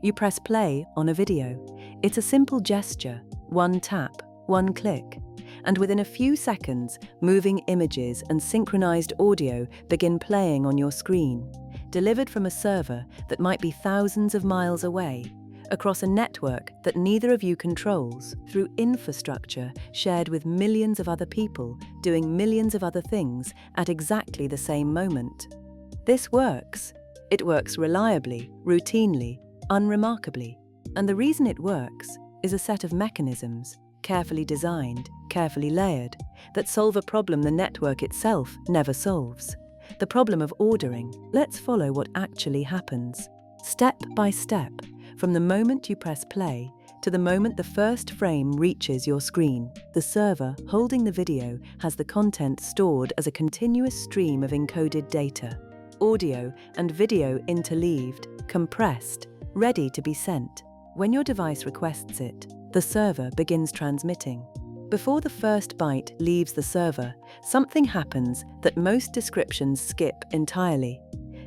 You press play on a video. It's a simple gesture, one tap, one click. And within a few seconds, moving images and synchronized audio begin playing on your screen, delivered from a server that might be thousands of miles away, across a network that neither of you controls, through infrastructure shared with millions of other people doing millions of other things at exactly the same moment. This works. It works reliably, routinely, unremarkably. And the reason it works is a set of mechanisms, carefully designed, carefully layered, that solve a problem the network itself never solves. The problem of ordering. Let's follow what actually happens, step by step, from the moment you press play to the moment the first frame reaches your screen. The server holding the video has the content stored as a continuous stream of encoded data, audio and video interleaved, compressed, ready to be sent. When your device requests it, the server begins transmitting. Before the first byte leaves the server, something happens that most descriptions skip entirely.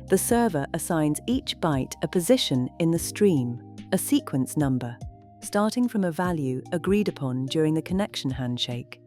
The server assigns each byte a position in the stream, a sequence number, starting from a value agreed upon during the connection handshake.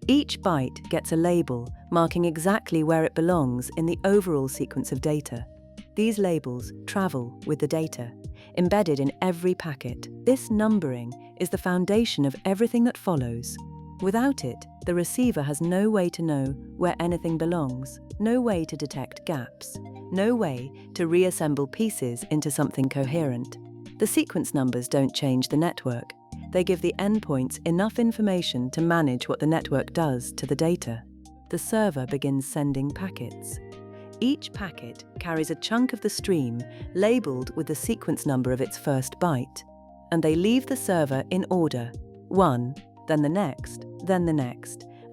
Each byte gets a label marking exactly where it belongs in the overall sequence of data. These labels travel with the data, embedded in every packet. This numbering is the foundation of everything that follows. Without it, the receiver has no way to know where anything belongs, no way to detect gaps, no way to reassemble pieces into something coherent. The sequence numbers don't change the network. They give the endpoints enough information to manage what the network does to the data. The server begins sending packets. Each packet carries a chunk of the stream labeled with the sequence number of its first byte, and they leave the server in order, one, then the next,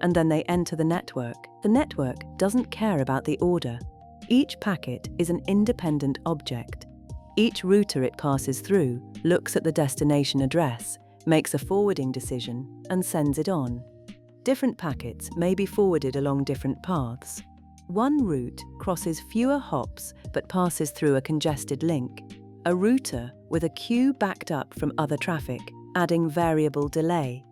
and then they enter the network. The network doesn't care about the order. Each packet is an independent object. Each router it passes through looks at the destination address, makes a forwarding decision, and sends it on. Different packets may be forwarded along different paths. One route crosses fewer hops but passes through a congested link. A router with a queue backed up from other traffic, adding variable delay.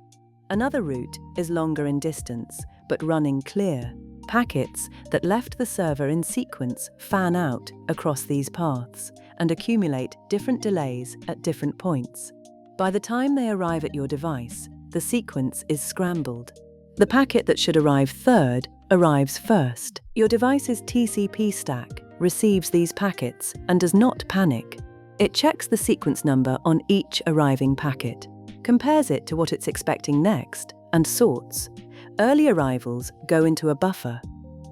Another route is longer in distance but running clear. Packets that left the server in sequence fan out across these paths and accumulate different delays at different points. By the time they arrive at your device, the sequence is scrambled. The packet that should arrive third arrives first. Your device's TCP stack receives these packets and does not panic. It checks the sequence number on each arriving packet, compares it to what it's expecting next, and sorts. Early arrivals go into a buffer.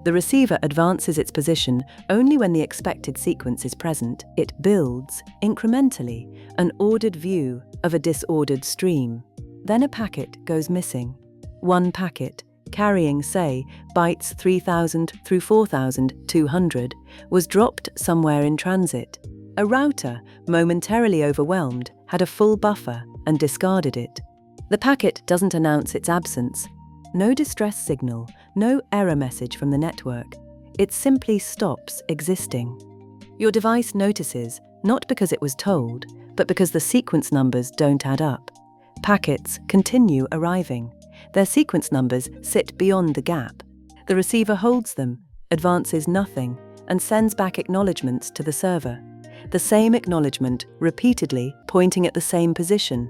The receiver advances its position only when the expected sequence is present. It builds, incrementally, an ordered view of a disordered stream. Then a packet goes missing. One packet, carrying, say, bytes 3000 through 4200, was dropped somewhere in transit. A router, momentarily overwhelmed, had a full buffer and discarded it. The packet doesn't announce its absence. No distress signal, no error message from the network. It simply stops existing. Your device notices, not because it was told, but because the sequence numbers don't add up. Packets continue arriving. Their sequence numbers sit beyond the gap. The receiver holds them, advances nothing, and sends back acknowledgements to the server. The same acknowledgement, repeatedly pointing at the same position.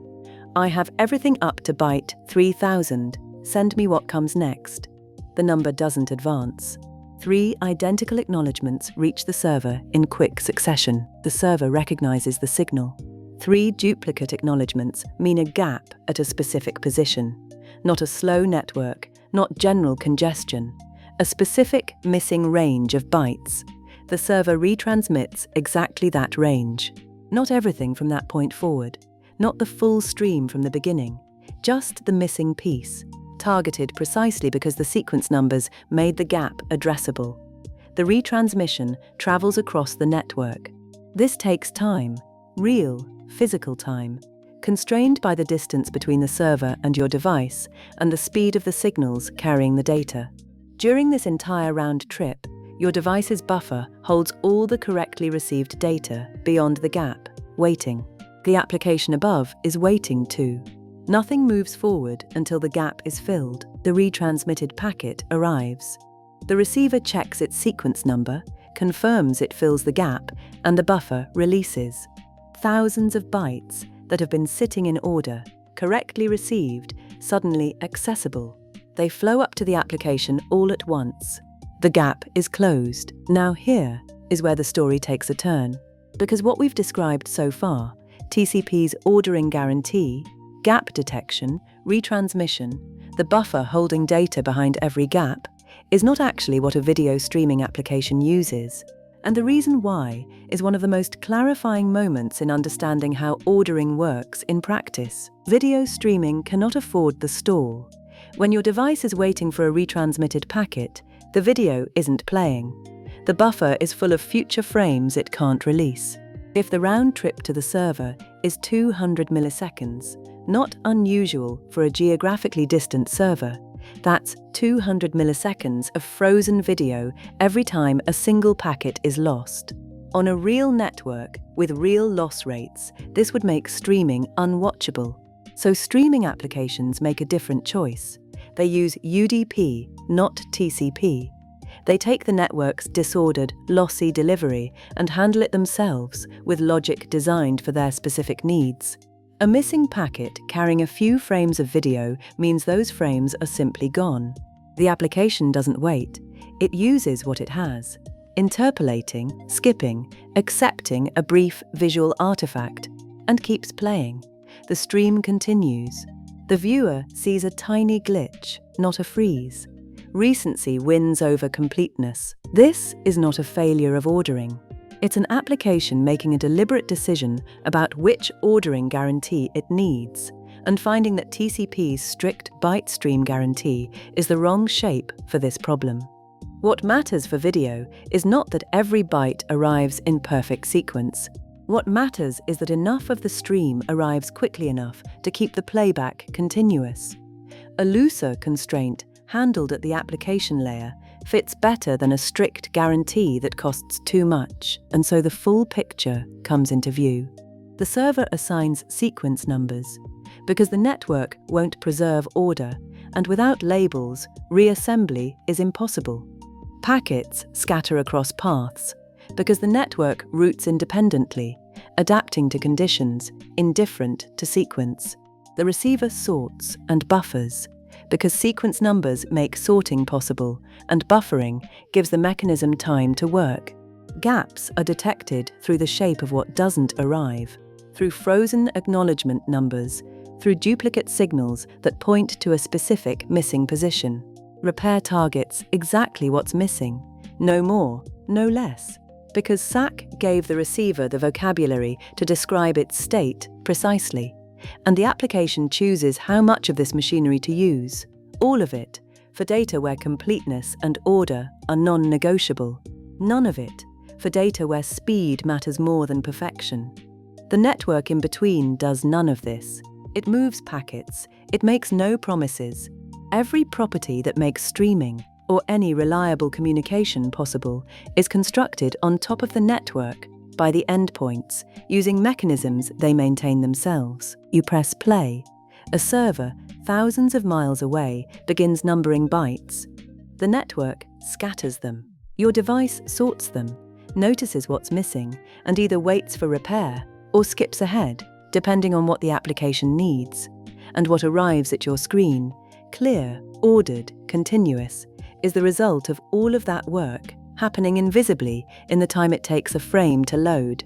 I have everything up to byte 3000. Send me what comes next. The number doesn't advance. 3 identical acknowledgements reach the server in quick succession. The server recognizes the signal. 3 duplicate acknowledgements mean a gap at a specific position. Not a slow network, not general congestion. A specific missing range of bytes. The server retransmits exactly that range. Not everything from that point forward. Not the full stream from the beginning. Just the missing piece. Targeted precisely because the sequence numbers made the gap addressable. The retransmission travels across the network. This takes time, real, physical time, constrained by the distance between the server and your device and the speed of the signals carrying the data. During this entire round trip, your device's buffer holds all the correctly received data beyond the gap, waiting. The application above is waiting too. Nothing moves forward until the gap is filled. The retransmitted packet arrives. The receiver checks its sequence number, confirms it fills the gap, and the buffer releases. Thousands of bytes that have been sitting in order, correctly received, suddenly accessible. They flow up to the application all at once. The gap is closed. Now here is where the story takes a turn. Because what we've described so far, TCP's ordering guarantee, gap detection, retransmission, the buffer holding data behind every gap, is not actually what a video streaming application uses. And the reason why is one of the most clarifying moments in understanding how ordering works in practice. Video streaming cannot afford the stall. When your device is waiting for a retransmitted packet, the video isn't playing. The buffer is full of future frames it can't release. If the round trip to the server is 200 milliseconds, not unusual for a geographically distant server, that's 200 milliseconds of frozen video every time a single packet is lost. On a real network with real loss rates, this would make streaming unwatchable. So streaming applications make a different choice. They use UDP, not TCP. They take the network's disordered, lossy delivery and handle it themselves with logic designed for their specific needs. A missing packet carrying a few frames of video means those frames are simply gone. The application doesn't wait. It uses what it has, interpolating, skipping, accepting a brief visual artifact, and keeps playing. The stream continues. The viewer sees a tiny glitch, not a freeze. Recency wins over completeness. This is not a failure of ordering. It's an application making a deliberate decision about which ordering guarantee it needs, and finding that TCP's strict byte stream guarantee is the wrong shape for this problem. What matters for video is not that every byte arrives in perfect sequence. What matters is that enough of the stream arrives quickly enough to keep the playback continuous. A looser constraint handled at the application layer fits better than a strict guarantee that costs too much, and so the full picture comes into view. The server assigns sequence numbers because the network won't preserve order, and without labels, reassembly is impossible. Packets scatter across paths because the network routes independently, adapting to conditions indifferent to sequence. The receiver sorts and buffers because sequence numbers make sorting possible, and buffering gives the mechanism time to work. Gaps are detected through the shape of what doesn't arrive, through frozen acknowledgement numbers, through duplicate signals that point to a specific missing position. Repair targets exactly what's missing, no more, no less, because SAC gave the receiver the vocabulary to describe its state precisely. And the application chooses how much of this machinery to use, all of it, for data where completeness and order are non-negotiable. None of it, for data where speed matters more than perfection. The network in between does none of this. It moves packets, it makes no promises. Every property that makes streaming, or any reliable communication possible, is constructed on top of the network by the endpoints, using mechanisms they maintain themselves. You press play. A server, thousands of miles away, begins numbering bytes. The network scatters them. Your device sorts them, notices what's missing, and either waits for repair or skips ahead, depending on what the application needs. And what arrives at your screen, clear, ordered, continuous, is the result of all of that work happening invisibly in the time it takes a frame to load.